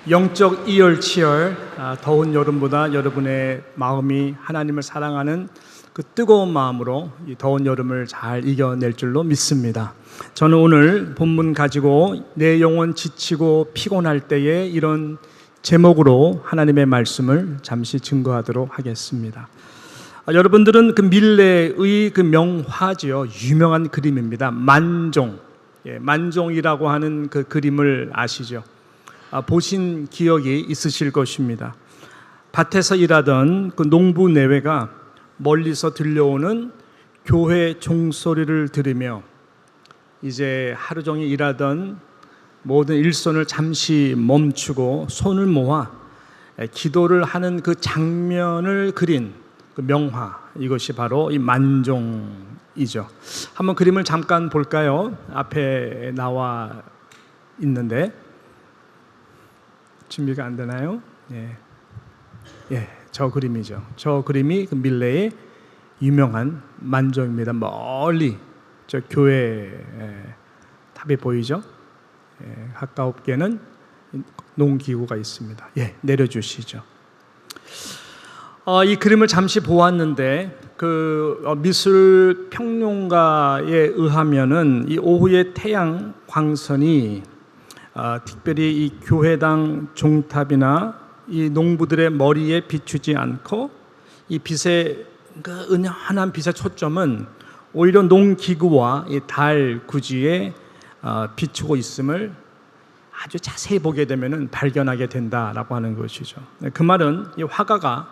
영적 이열치열, 더운 여름보다 여러분의 마음이 하나님을 사랑하는 그 뜨거운 마음으로 이 더운 여름을 잘 이겨낼 줄로 믿습니다. 저는 오늘 본문 가지고 내 영혼 지치고 피곤할 때에 이런 제목으로 하나님의 말씀을 잠시 증거하도록 하겠습니다. 여러분들은 그 밀레의 그 명화지요, 유명한 그림입니다. 만종, 만종이라고 하는 그 그림을 아시죠? 보신 기억이 있으실 것입니다. 밭에서 일하던 그 농부 내외가 멀리서 들려오는 교회 종소리를 들으며 이제 하루 종일 일하던 모든 일손을 잠시 멈추고 손을 모아 기도를 하는 그 장면을 그린 그 명화, 이것이 바로 이 만종이죠. 한번 그림을 잠깐 볼까요? 앞에 나와 있는데 준비가 안 되나요? 저 그림이죠. 저 그림이 그 밀레의 유명한 만종입니다. 멀리 저 교회 탑이 보이죠? 가까웠게는 농기구가 있습니다. 내려주시죠. 이 그림을 잠시 보았는데 그 미술 평론가에 의하면은 이 오후의 태양 광선이 특별히 이 교회당 종탑이나 이 농부들의 머리에 비추지 않고 이 빛의 그 은연한 빛의 초점은 오히려 농기구와 이 달 구지에 비추고 있음을 아주 자세히 보게 되면은 발견하게 된다라고 하는 것이죠. 그 말은 이 화가가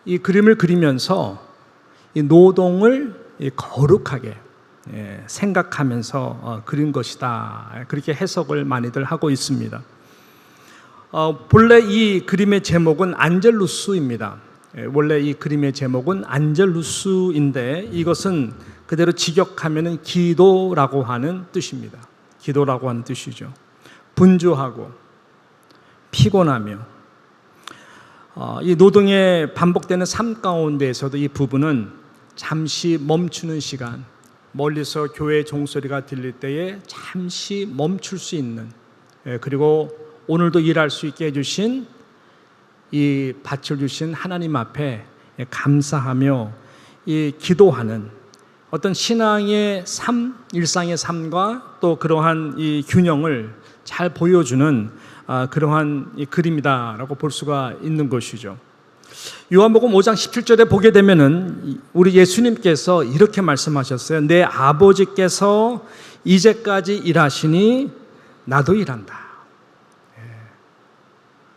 이 그림을 그리면서 이 노동을 거룩하게 생각하면서 그린 것이다, 그렇게 해석을 많이들 하고 있습니다. 본래 이 그림의 제목은 안젤루스입니다. 원래 이 그림의 제목은 안젤루스인데 이것은 그대로 직역하면은 기도라고 하는 뜻입니다. 기도라고 하는 뜻이죠. 분주하고 피곤하며 이 노동에 반복되는 삶 가운데에서도 이 부부는 잠시 멈추는 시간, 멀리서 교회 종소리가 들릴 때에 잠시 멈출 수 있는, 그리고 오늘도 일할 수 있게 해주신 이 밭을 주신 하나님 앞에 감사하며 이 기도하는 어떤 신앙의 삶, 일상의 삶과 또 그러한 이 균형을 잘 보여주는 그러한 이 그림이다라고 볼 수가 있는 것이죠. 요한복음 5장 17절에 보게 되면은 우리 예수님께서 이렇게 말씀하셨어요. 내 아버지께서 이제까지 일하시니 나도 일한다.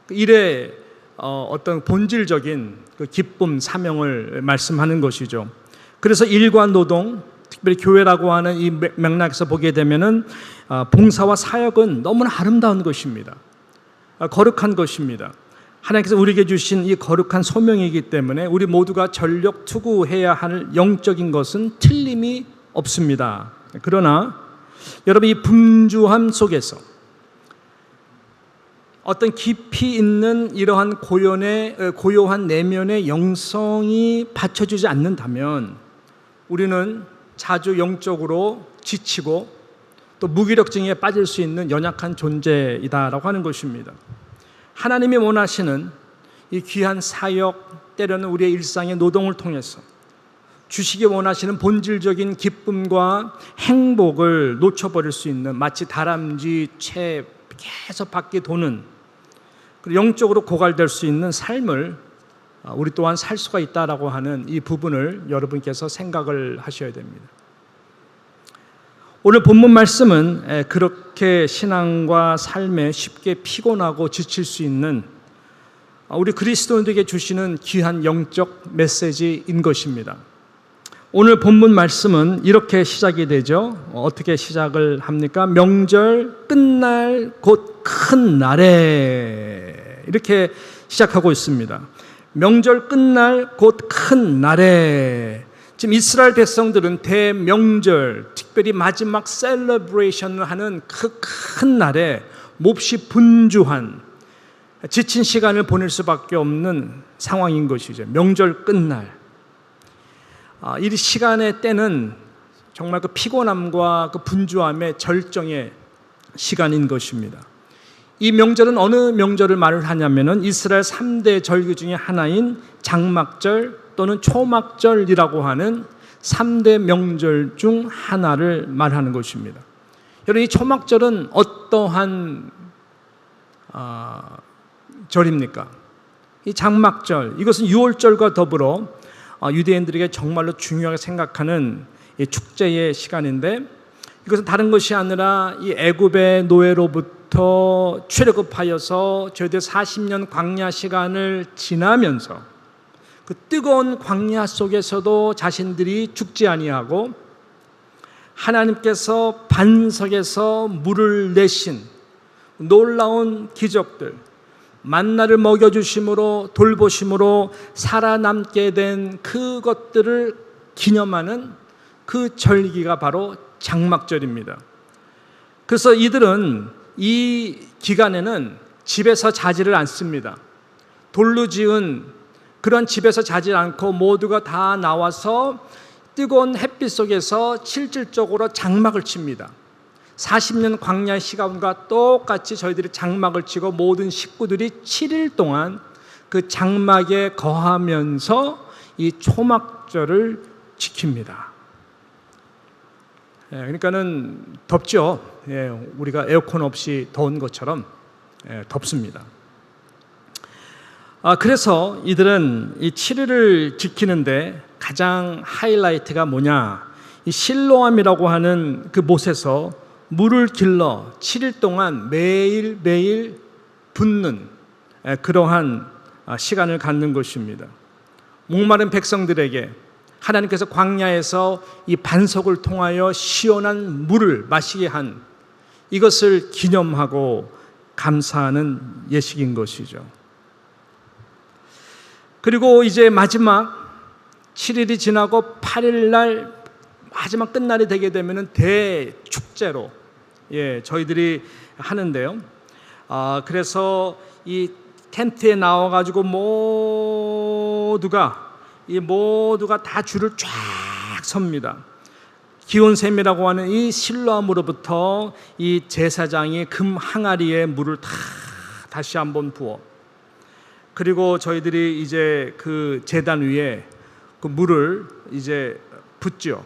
일의 어떤 본질적인 그 기쁨, 사명을 말씀하는 것이죠. 그래서 일과 노동, 특별히 교회라고 하는 이 맥락에서 보게 되면은 봉사와 사역은 너무나 아름다운 것입니다. 거룩한 것입니다. 하나님께서 우리에게 주신 이 거룩한 소명이기 때문에 우리 모두가 전력 투구해야 할 영적인 것은 틀림이 없습니다. 그러나 여러분, 이 분주함 속에서 어떤 깊이 있는 이러한 고요한 내면의 영성이 받쳐주지 않는다면 우리는 자주 영적으로 지치고 또 무기력증에 빠질 수 있는 연약한 존재이다라고 하는 것입니다. 하나님이 원하시는 이 귀한 사역, 때로는 우리의 일상의 노동을 통해서 주시기 원하시는 본질적인 기쁨과 행복을 놓쳐버릴 수 있는, 마치 다람쥐 채 계속 바퀴 도는, 그리고 영적으로 고갈될 수 있는 삶을 우리 또한 살 수가 있다라고 하는 이 부분을 여러분께서 생각을 하셔야 됩니다. 오늘 본문 말씀은 그렇게 신앙과 삶에 쉽게 피곤하고 지칠 수 있는 우리 그리스도인들에게 주시는 귀한 영적 메시지인 것입니다. 오늘 본문 말씀은 이렇게 시작이 되죠. 어떻게 시작을 합니까? 명절 끝날 곧 큰 날에, 이렇게 시작하고 있습니다. 명절 끝날 곧 큰 날에. 지금 이스라엘 백성들은 대명절, 특별히 마지막 셀러브레이션을 하는 그 큰 날에 몹시 분주한, 지친 시간을 보낼 수밖에 없는 상황인 것이죠. 명절 끝날. 이 시간의 때는 정말 그 피곤함과 그 분주함의 절정의 시간인 것입니다. 이 명절은 어느 명절을 말을 하냐면은 이스라엘 3대 절기 중에 하나인 장막절 또는 초막절이라고 하는 3대 명절 중 하나를 말하는 것입니다. 여러분, 이 초막절은 어떠한 절입니까? 이 장막절, 이것은 유월절과 더불어 유대인들에게 정말로 중요하게 생각하는 이 축제의 시간인데, 이것은 다른 것이 아니라 이 애굽의 노예로부터 출애굽하여서 저희들 40년 광야 시간을 지나면서 그 뜨거운 광야 속에서도 자신들이 죽지 아니하고 하나님께서 반석에서 물을 내신 놀라운 기적들, 만나를 먹여주심으로 돌보심으로 살아남게 된 그것들을 기념하는 그 절기가 바로 장막절입니다. 그래서 이들은 이 기간에는 집에서 자지를 않습니다. 돌로 지은 그런 집에서 자지 않고 모두가 다 나와서 뜨거운 햇빛 속에서 실질적으로 장막을 칩니다. 40년 광야 시간과 똑같이 저희들이 장막을 치고 모든 식구들이 7일 동안 그 장막에 거하면서 이 초막절을 지킵니다. 그러니까는 덥죠. 우리가 에어컨 없이 더운 것처럼 덥습니다. 그래서 이들은 이 7일을 지키는데 가장 하이라이트가 뭐냐? 이 실로암이라고 하는 그 못에서 물을 길러 7일 동안 매일 붓는 그러한 시간을 갖는 것입니다. 목마른 백성들에게 하나님께서 광야에서 이 반석을 통하여 시원한 물을 마시게 한 이것을 기념하고 감사하는 예식인 것이죠. 그리고 이제 마지막 7일이 지나고 8일 날 마지막 끝날이 되게 되면은 대축제로 저희들이 하는데요. 그래서 이 텐트에 나와 가지고 모두가 다 줄을 쫙 섭니다. 기온샘이라고 하는 이 실로암으로부터 이 제사장이 금 항아리에 물을 다시 한번 부어, 그리고 저희들이 이제 그 제단 위에 그 물을 이제 붓죠.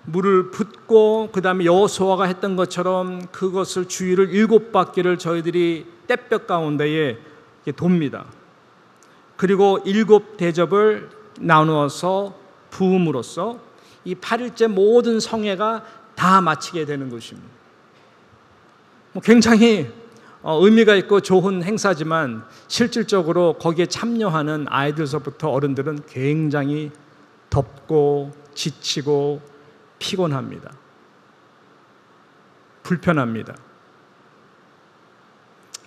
물을 붓고 그 다음에 여호수아가 했던 것처럼 그것을 주위를 7바퀴를 저희들이 떼뼈 가운데에 돕니다. 그리고 7대접을 나누어서 부음으로써 이 8일째 모든 성회가 다 마치게 되는 것입니다. 굉장히 의미가 있고 좋은 행사지만 실질적으로 거기에 참여하는 아이들서부터 어른들은 굉장히 덥고 지치고 피곤합니다. 불편합니다.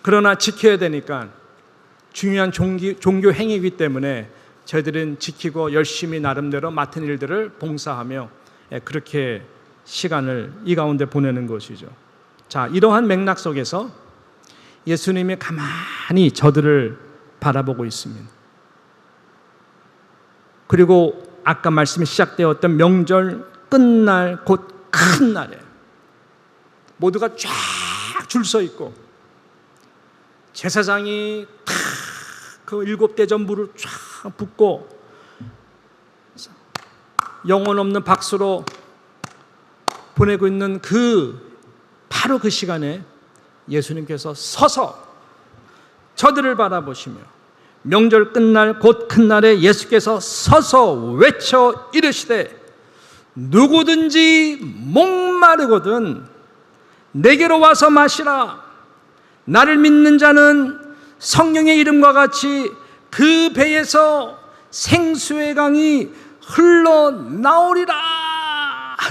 그러나 지켜야 되니까 중요한 종교 행위이기 때문에 저희들은 지키고 열심히 나름대로 맡은 일들을 봉사하며 그렇게 시간을 이 가운데 보내는 것이죠. 자, 이러한 맥락 속에서 예수님이 가만히 저들을 바라보고 있습니다. 그리고 아까 말씀이 시작되었던 명절 끝날 곧 큰 날에 모두가 쫙 줄 서 있고 제사장이 그 7대접 물을 쫙 붓고 영혼 없는 박수로 보내고 있는 바로 그 시간에 예수님께서 서서 저들을 바라보시며 명절 끝날 곧 큰 날에 예수께서 서서 외쳐 이르시되 누구든지 목마르거든 내게로 와서 마시라. 나를 믿는 자는 성령의 이름과 같이 그 배에서 생수의 강이 흘러나오리라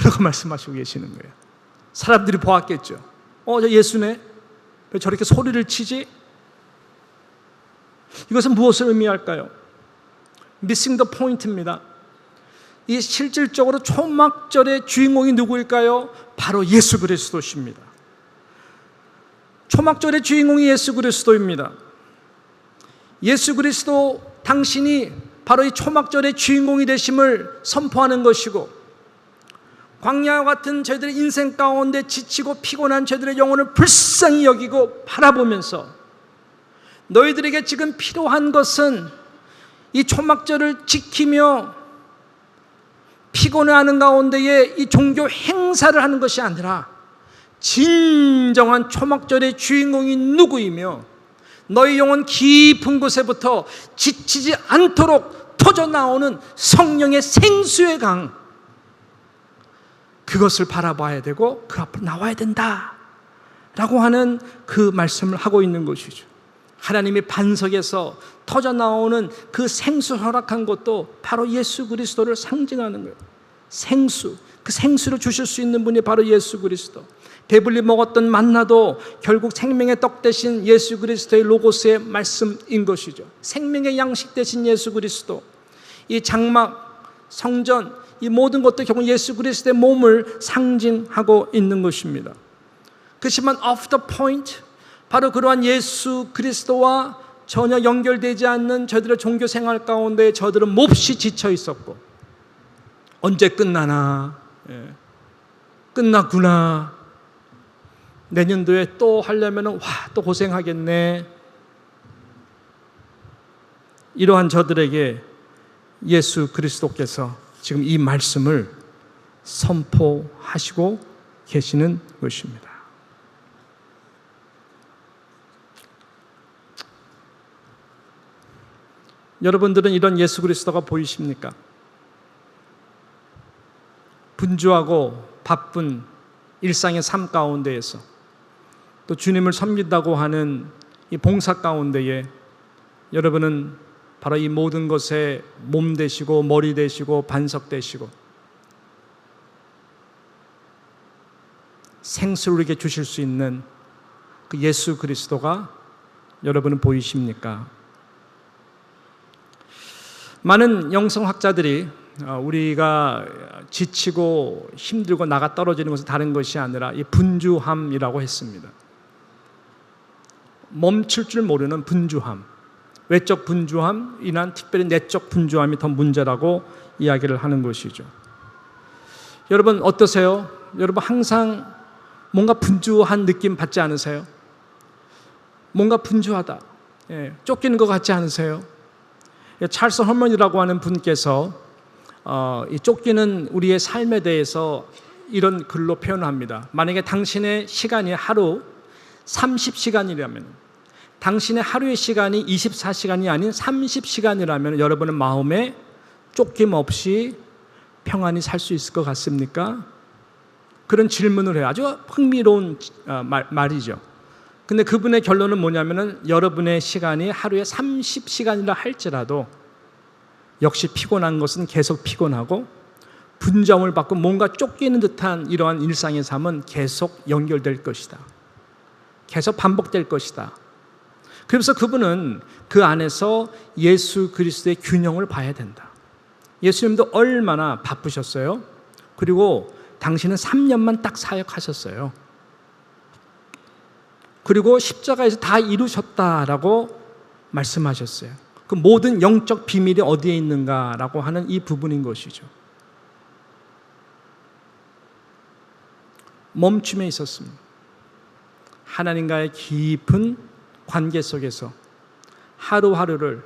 라고 말씀하시고 계시는 거예요. 사람들이 보았겠죠. 저 예수네? 왜 저렇게 소리를 치지? 이것은 무엇을 의미할까요? Missing the point입니다. 이 실질적으로 초막절의 주인공이 누구일까요? 바로 예수 그리스도십니다. 초막절의 주인공이 예수 그리스도입니다. 예수 그리스도 당신이 바로 이 초막절의 주인공이 되심을 선포하는 것이고 광야와 같은 저희들의 인생 가운데 지치고 피곤한 저희들의 영혼을 불쌍히 여기고 바라보면서 너희들에게 지금 필요한 것은 이 초막절을 지키며 피곤해하는 가운데에 이 종교 행사를 하는 것이 아니라 진정한 초막절의 주인공이 누구이며 너희 영혼 깊은 곳에부터 지치지 않도록 터져나오는 성령의 생수의 강, 그것을 바라봐야 되고 그 앞으로 나와야 된다라고 하는 그 말씀을 하고 있는 것이죠. 하나님의 반석에서 터져나오는 그 생수 허락한 것도 바로 예수 그리스도를 상징하는 거예요. 생수, 그 생수를 주실 수 있는 분이 바로 예수 그리스도. 배불리 먹었던 만나도 결국 생명의 떡 대신 예수 그리스도의 로고스의 말씀인 것이죠. 생명의 양식 대신 예수 그리스도. 이 장막, 성전, 이 모든 것도 결국 예수 그리스도의 몸을 상징하고 있는 것입니다. 그렇지만 off the point, 바로 그러한 예수 그리스도와 전혀 연결되지 않는 저들의 종교 생활 가운데 저들은 몹시 지쳐 있었고, 언제 끝나나, 끝났구나, 내년도에 또 하려면 또 고생하겠네. 이러한 저들에게 예수 그리스도께서 지금 이 말씀을 선포하시고 계시는 것입니다. 여러분들은 이런 예수 그리스도가 보이십니까? 분주하고 바쁜 일상의 삶 가운데에서 또 주님을 섬긴다고 하는 이 봉사 가운데에 여러분은 바로 이 모든 것에 몸 되시고 머리 되시고 반석 되시고 생수를 우리에게 주실 수 있는 그 예수 그리스도가 여러분은 보이십니까? 많은 영성학자들이 우리가 지치고 힘들고 나가 떨어지는 것은 다른 것이 아니라 이 분주함이라고 했습니다. 멈출 줄 모르는 분주함, 외적 분주함, 이난 특별히 내적 분주함이 더 문제라고 이야기를 하는 것이죠. 여러분 어떠세요? 여러분 항상 뭔가 분주한 느낌 받지 않으세요? 뭔가 분주하다, 쫓기는 것 같지 않으세요? 찰스 허먼이라고 하는 분께서 이 쫓기는 우리의 삶에 대해서 이런 글로 표현합니다. 만약에 당신의 시간이 하루 30시간이라면, 당신의 하루의 시간이 24시간이 아닌 30시간이라면 여러분은 마음에 쫓김 없이 평안히 살 수 있을 것 같습니까? 그런 질문을 해요. 아주 흥미로운 말이죠. 근데 그분의 결론은 뭐냐면은 여러분의 시간이 하루에 30시간이라 할지라도 역시 피곤한 것은 계속 피곤하고 분점을 받고 뭔가 쫓기는 듯한 이러한 일상의 삶은 계속 연결될 것이다. 계속 반복될 것이다. 그래서 그분은 그 안에서 예수 그리스도의 균형을 봐야 된다. 예수님도 얼마나 바쁘셨어요? 그리고 당신은 3년만 딱 사역하셨어요. 그리고 십자가에서 다 이루셨다라고 말씀하셨어요. 그 모든 영적 비밀이 어디에 있는가라고 하는 이 부분인 것이죠. 멈춤에 있었습니다. 하나님과의 깊은 관계 속에서 하루하루를,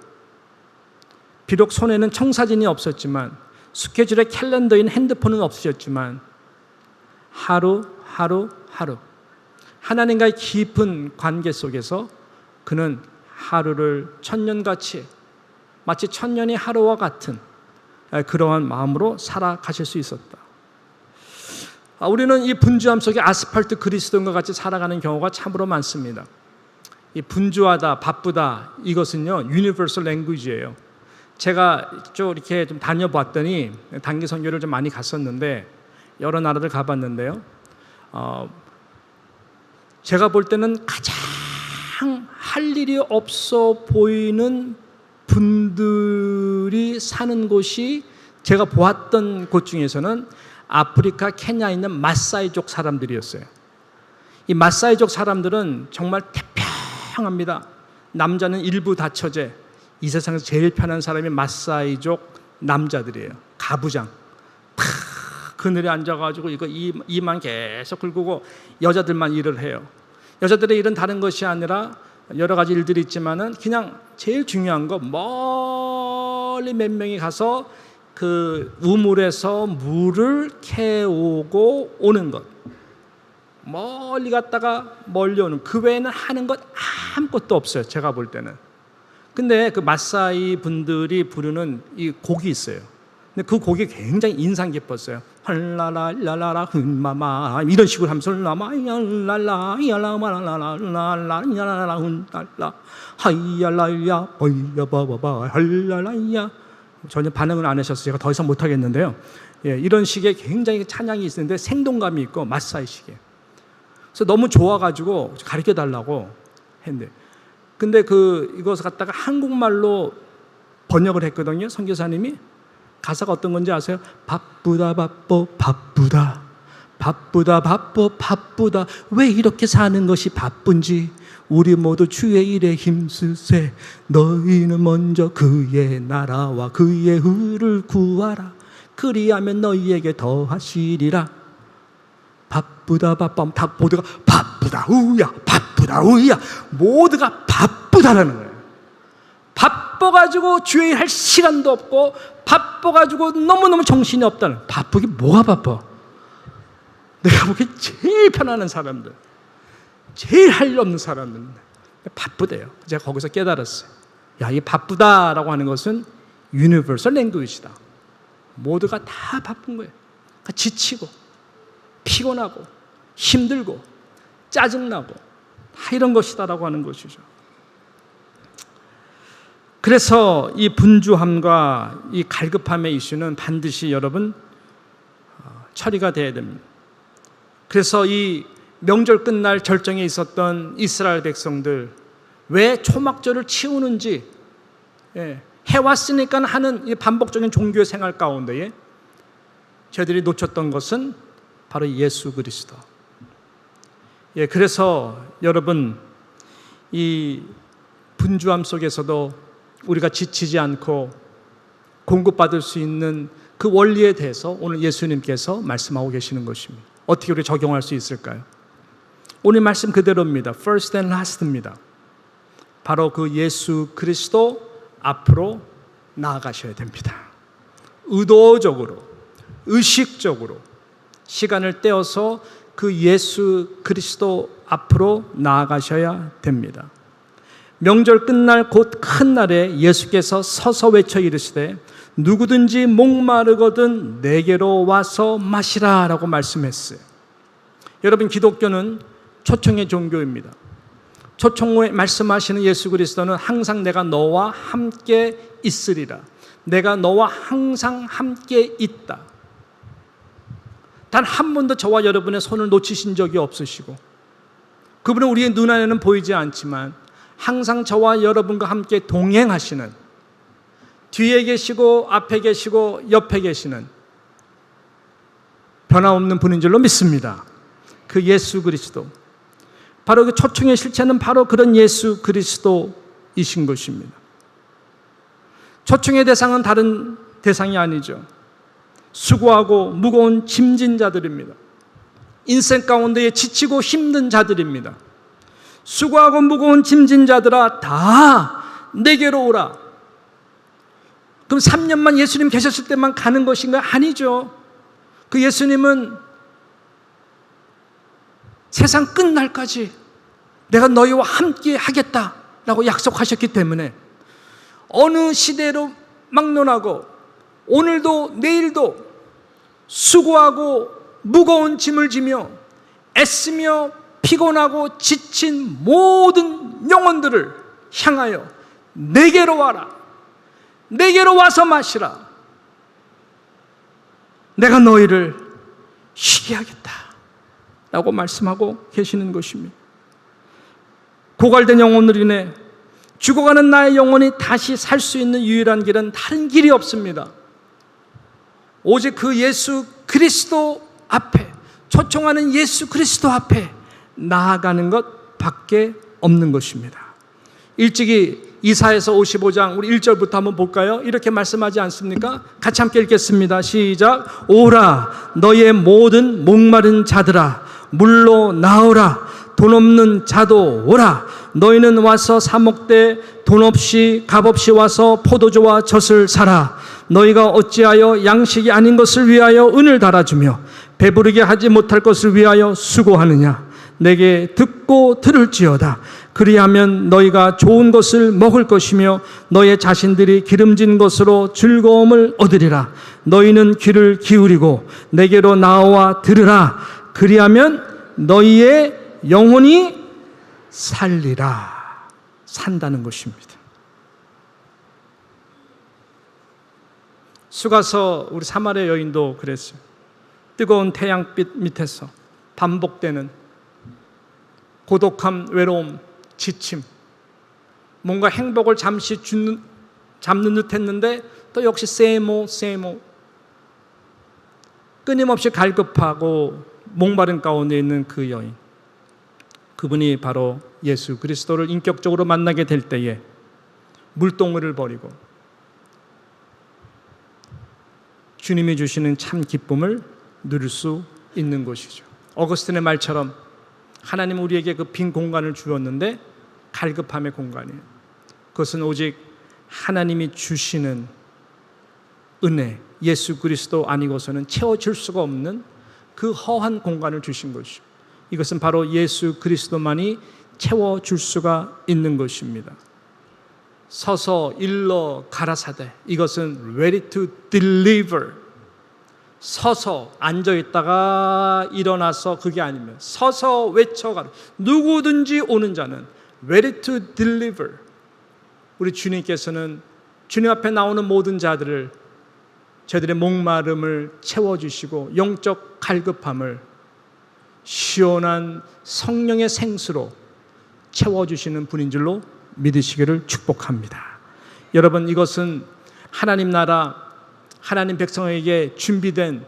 비록 손에는 청사진이 없었지만, 스케줄에 캘린더인 핸드폰은 없으셨지만, 하루 하나님과의 깊은 관계 속에서 그는 하루를 천년같이, 마치 천년의 하루와 같은 그러한 마음으로 살아가실 수 있었다. 우리는 이 분주함 속에 아스팔트 그리스도인과 같이 살아가는 경우가 참으로 많습니다. 이 분주하다, 바쁘다, 이것은요 유니버설 랭귀지예요. 제가 좀 이렇게 좀 다녀봤더니, 단기 선교를 좀 많이 갔었는데 여러 나라들 가봤는데요, 제가 볼 때는 가장 할 일이 없어 보이는 분들이 사는 곳이, 제가 보았던 곳 중에서는 아프리카 케냐에 있는 마사이족 사람들이었어요. 이 마사이족 사람들은 정말 태평합니다. 남자는 일부 다처제, 이 세상에서 제일 편한 사람이 마사이족 남자들이에요. 가부장, 탁 그늘에 앉아가지고 이거 이만 계속 긁고 여자들만 일을 해요. 여자들의 일은 다른 것이 아니라 여러 가지 일들이 있지만은 그냥 제일 중요한 거 멀리 몇 명이 가서 그 우물에서 물을 캐오고 오는 것. 멀리 갔다가 멀리 오는, 그 외에는 하는 것 아무것도 없어요, 제가 볼 때는. 근데 그 마사이 분들이 부르는 이 곡이 있어요. 근데 그 곡이 굉장히 인상 깊었어요. 랄라라라라 훈마마 이런 식으로 하면서 라마야랄라 야라마라라라라라 훈랄라 하이야라야 어이야바바바 할랄라야. 전혀 반응을 안 하셔서 제가 더 이상 못 하겠는데요. 예, 이런 식의 굉장히 찬양이 있는데 생동감이 있고 마사이식이에요. 그래서 너무 좋아가지고 가르쳐 달라고 했는데, 근데 이것을 갖다가 한국말로 번역을 했거든요. 선교사님이. 가사가 어떤 건지 아세요? 바쁘다 바빠 바쁘다 바쁘다 바빠 바쁘다. 왜 이렇게 사는 것이 바쁜지 우리 모두 주의 일에 힘쓰세. 너희는 먼저 그의 나라와 그의 의를 구하라. 그리하면 너희에게 더하시리라. 바쁘다 바빠. 모두가 바쁘다 우야 바쁘다 우야. 모두가 바쁘다라는 거예요. 바빠가지고 주의 일 할 시간도 없고 바빠가지고 너무너무 정신이 없다는. 바쁘게 뭐가 바빠? 내가 보기에 제일 편안한 사람들, 제일 할 일 없는 사람들 바쁘대요. 제가 거기서 깨달았어요. 야, 이 바쁘다라고 하는 것은 유니버설 랭귀지다. 모두가 다 바쁜 거예요. 그러니까 지치고 피곤하고 힘들고 짜증나고 다 이런 것이다라고 하는 것이죠. 그래서 이 분주함과 이 갈급함의 이슈는 반드시 여러분 처리가 돼야 됩니다. 그래서 이 명절 끝날 절정에 있었던 이스라엘 백성들 왜 초막절을 치우는지 해왔으니까 하는 이 반복적인 종교의 생활 가운데에 저희들이 놓쳤던 것은 바로 예수 그리스도. 그래서 여러분 이 분주함 속에서도 우리가 지치지 않고 공급받을 수 있는 그 원리에 대해서 오늘 예수님께서 말씀하고 계시는 것입니다. 어떻게 우리 적용할 수 있을까요? 오늘 말씀 그대로입니다. First and last입니다. 바로 그 예수 그리스도 앞으로 나아가셔야 됩니다. 의도적으로, 의식적으로 시간을 떼어서 그 예수 그리스도 앞으로 나아가셔야 됩니다. 명절 끝날 곧 큰 날에 예수께서 서서 외쳐 이르시되 누구든지 목마르거든 내게로 와서 마시라 라고 말씀했어요. 여러분, 기독교는 초청의 종교입니다. 초청에 말씀하시는 예수 그리스도는 항상 내가 너와 함께 있으리라. 내가 너와 항상 함께 있다. 단 한 번도 저와 여러분의 손을 놓치신 적이 없으시고 그분은 우리의 눈 안에는 보이지 않지만 항상 저와 여러분과 함께 동행하시는, 뒤에 계시고 앞에 계시고 옆에 계시는 변함없는 분인 줄로 믿습니다. 그 예수 그리스도, 바로 그 초청의 실체는 바로 그런 예수 그리스도이신 것입니다. 초청의 대상은 다른 대상이 아니죠. 수고하고 무거운 짐진 자들입니다. 인생 가운데에 지치고 힘든 자들입니다. 수고하고 무거운 짐진 자들아 다 내게로 오라. 그럼 3년만 예수님 계셨을 때만 가는 것인가? 아니죠. 그 예수님은 세상 끝날까지 내가 너희와 함께 하겠다라고 약속하셨기 때문에 어느 시대로 막론하고 오늘도 내일도 수고하고 무거운 짐을 지며 애쓰며 피곤하고 지친 모든 영혼들을 향하여 내게로 와라. 내게로 와서 마시라. 내가 너희를 쉬게 하겠다 라고 말씀하고 계시는 것입니다. 고갈된 영혼으로 인해 죽어가는 나의 영혼이 다시 살 수 있는 유일한 길은 다른 길이 없습니다. 오직 그 예수 그리스도 앞에, 초청하는 예수 그리스도 앞에 나아가는 것 밖에 없는 것입니다. 일찍이 이사야서 55장 우리 1절부터 한번 볼까요? 이렇게 말씀하지 않습니까? 같이 함께 읽겠습니다. 시작. 오라 너의 모든 목마른 자들아 물로 나오라 돈 없는 자도 오라 너희는 와서 사 먹되 돈 없이 값 없이 와서 포도주와 젖을 사라 너희가 어찌하여 양식이 아닌 것을 위하여 은을 달아주며 배부르게 하지 못할 것을 위하여 수고하느냐 내게 듣고 들을지어다 그리하면 너희가 좋은 것을 먹을 것이며 너희 자신들이 기름진 것으로 즐거움을 얻으리라 너희는 귀를 기울이고 내게로 나와 들으라 그리하면 너희의 영혼이 살리라. 산다는 것입니다. 수가서 우리 사마리아 여인도 그랬어요. 뜨거운 태양빛 밑에서 반복되는 고독함, 외로움, 지침, 뭔가 행복을 잠시 잡는 듯 했는데 또 역시 세모 끊임없이 갈급하고 목마른 가운데 있는 그 여인, 그분이 바로 예수 그리스도를 인격적으로 만나게 될 때에 물동을을 버리고 주님이 주시는 참 기쁨을 누릴 수 있는 것이죠. 어거스틴의 말처럼 하나님은 우리에게 그 빈 공간을 주었는데 갈급함의 공간이에요. 그것은 오직 하나님이 주시는 은혜, 예수 그리스도 아니고서는 채워질 수가 없는 그 허한 공간을 주신 것이죠. 이것은 바로 예수 그리스도만이 채워줄 수가 있는 것입니다. 서서 일러 가라사대, 이것은 ready to deliver. 서서 앉아있다가 일어나서 그게 아니면 서서 외쳐가라. 누구든지 오는 자는 ready to deliver. 우리 주님께서는 주님 앞에 나오는 모든 자들을 저들의 목마름을 채워주시고 영적 갈급함을 시원한 성령의 생수로 채워주시는 분인 줄로 믿으시기를 축복합니다. 여러분, 이것은 하나님 나라, 하나님 백성에게 준비된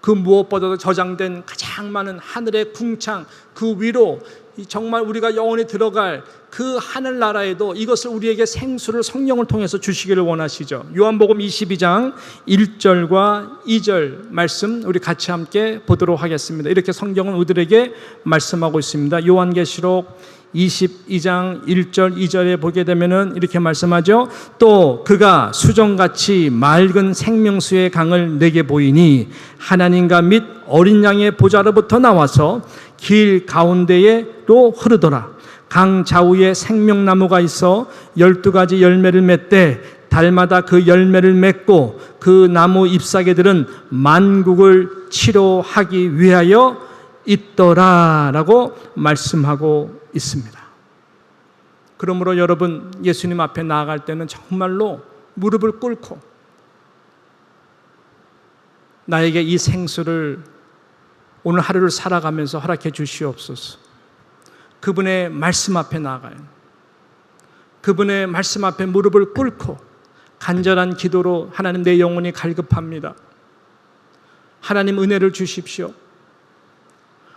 그 무엇보다도 저장된 가장 많은 하늘의 궁창 그 위로 정말 우리가 영원히 들어갈 그 하늘나라에도 이것을 우리에게 생수를 성령을 통해서 주시기를 원하시죠. 요한복음 22장 1절과 2절 말씀 우리 같이 함께 보도록 하겠습니다. 이렇게 성경은 우리들에게 말씀하고 있습니다. 요한계시록 22장 1절 2절에 보게 되면은 이렇게 말씀하죠. 또 그가 수정같이 맑은 생명수의 강을 내게 보이니 하나님과 및 어린 양의 보좌로부터 나와서 길 가운데로 흐르더라. 강 좌우에 생명나무가 있어 12가지 열매를 맺되 달마다 그 열매를 맺고 그 나무 잎사귀들은 만국을 치료하기 위하여 있더라라고 말씀하고 있습니다. 그러므로 여러분, 예수님 앞에 나아갈 때는 정말로 무릎을 꿇고 나에게 이 생수를 오늘 하루를 살아가면서 허락해 주시옵소서. 그분의 말씀 앞에 나아가요. 그분의 말씀 앞에 무릎을 꿇고 간절한 기도로 하나님, 내 영혼이 갈급합니다. 하나님 은혜를 주십시오.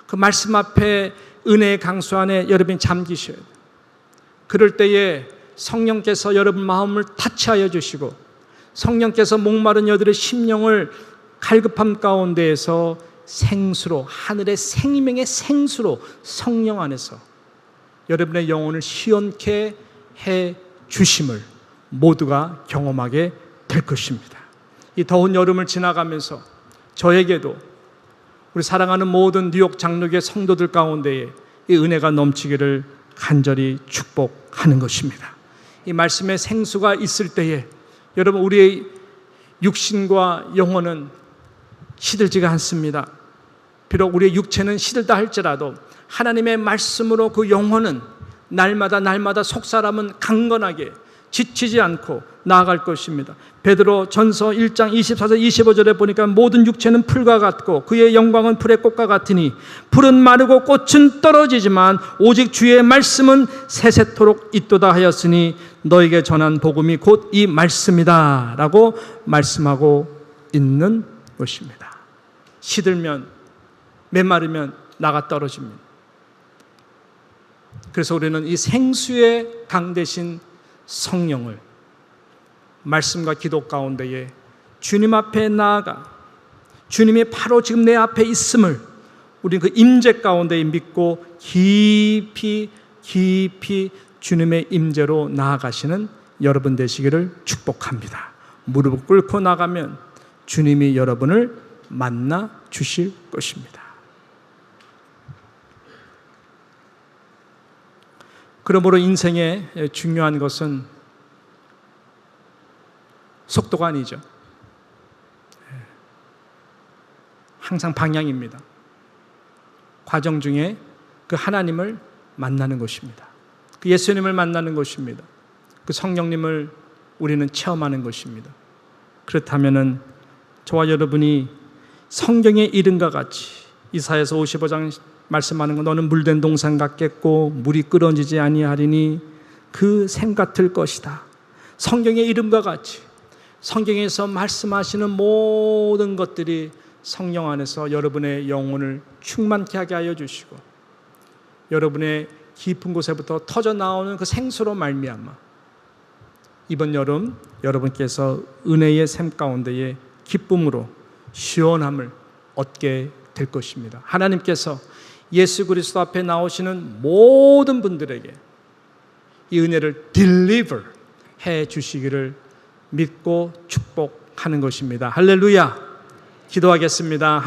그 말씀 앞에 은혜의 강수 안에 여러분이 잠기셔야 돼요. 그럴 때에 성령께서 여러분 마음을 타치하여 주시고 성령께서 목마른 여들의 심령을 갈급함 가운데에서 생수로, 하늘의 생명의 생수로 성령 안에서 여러분의 영혼을 시원케 해 주심을 모두가 경험하게 될 것입니다. 이 더운 여름을 지나가면서 저에게도 우리 사랑하는 모든 뉴욕 장로교회 성도들 가운데에 이 은혜가 넘치기를 간절히 축복하는 것입니다. 이 말씀의 생수가 있을 때에 여러분, 우리의 육신과 영혼은 시들지가 않습니다. 비록 우리의 육체는 시들다 할지라도 하나님의 말씀으로 그 영혼은 날마다 속사람은 강건하게 지치지 않고 나아갈 것입니다. 베드로 전서 1장 24절 25절에 보니까 모든 육체는 풀과 같고 그의 영광은 풀의 꽃과 같으니 풀은 마르고 꽃은 떨어지지만 오직 주의 말씀은 세세토록 있도다 하였으니 너에게 전한 복음이 곧 이 말씀이다 라고 말씀하고 있는 것입니다. 시들면, 메마르면 나가 떨어집니다. 그래서 우리는 이 생수의 강 대신 성령을 말씀과 기도 가운데에 주님 앞에 나아가 주님이 바로 지금 내 앞에 있음을 우리 그 임재 가운데 믿고 깊이 주님의 임재로 나아가시는 여러분 되시기를 축복합니다. 무릎을 꿇고 나가면 주님이 여러분을 만나 주실 것입니다. 그러므로 인생의 중요한 것은 속도가 아니죠. 항상 방향입니다. 과정 중에 그 하나님을 만나는 것입니다. 그 예수님을 만나는 것입니다. 그 성령님을 우리는 체험하는 것입니다. 그렇다면은 저와 여러분이 성경의 이름과 같이 이사야서 55장 말씀하는 건 너는 물된 동산 같겠고 물이 끓어지지 아니하리니 그 샘 같을 것이다. 성경의 이름과 같이 성경에서 말씀하시는 모든 것들이 성령 안에서 여러분의 영혼을 충만케 하게 하여 주시고 여러분의 깊은 곳에부터 터져 나오는 그 생수로 말미암아 이번 여름 여러분께서 은혜의 샘 가운데에 기쁨으로 시원함을 얻게 될 것입니다. 하나님께서 예수 그리스도 앞에 나오시는 모든 분들에게 이 은혜를 deliver 해 주시기를 믿고 축복하는 것입니다. 할렐루야. 기도하겠습니다.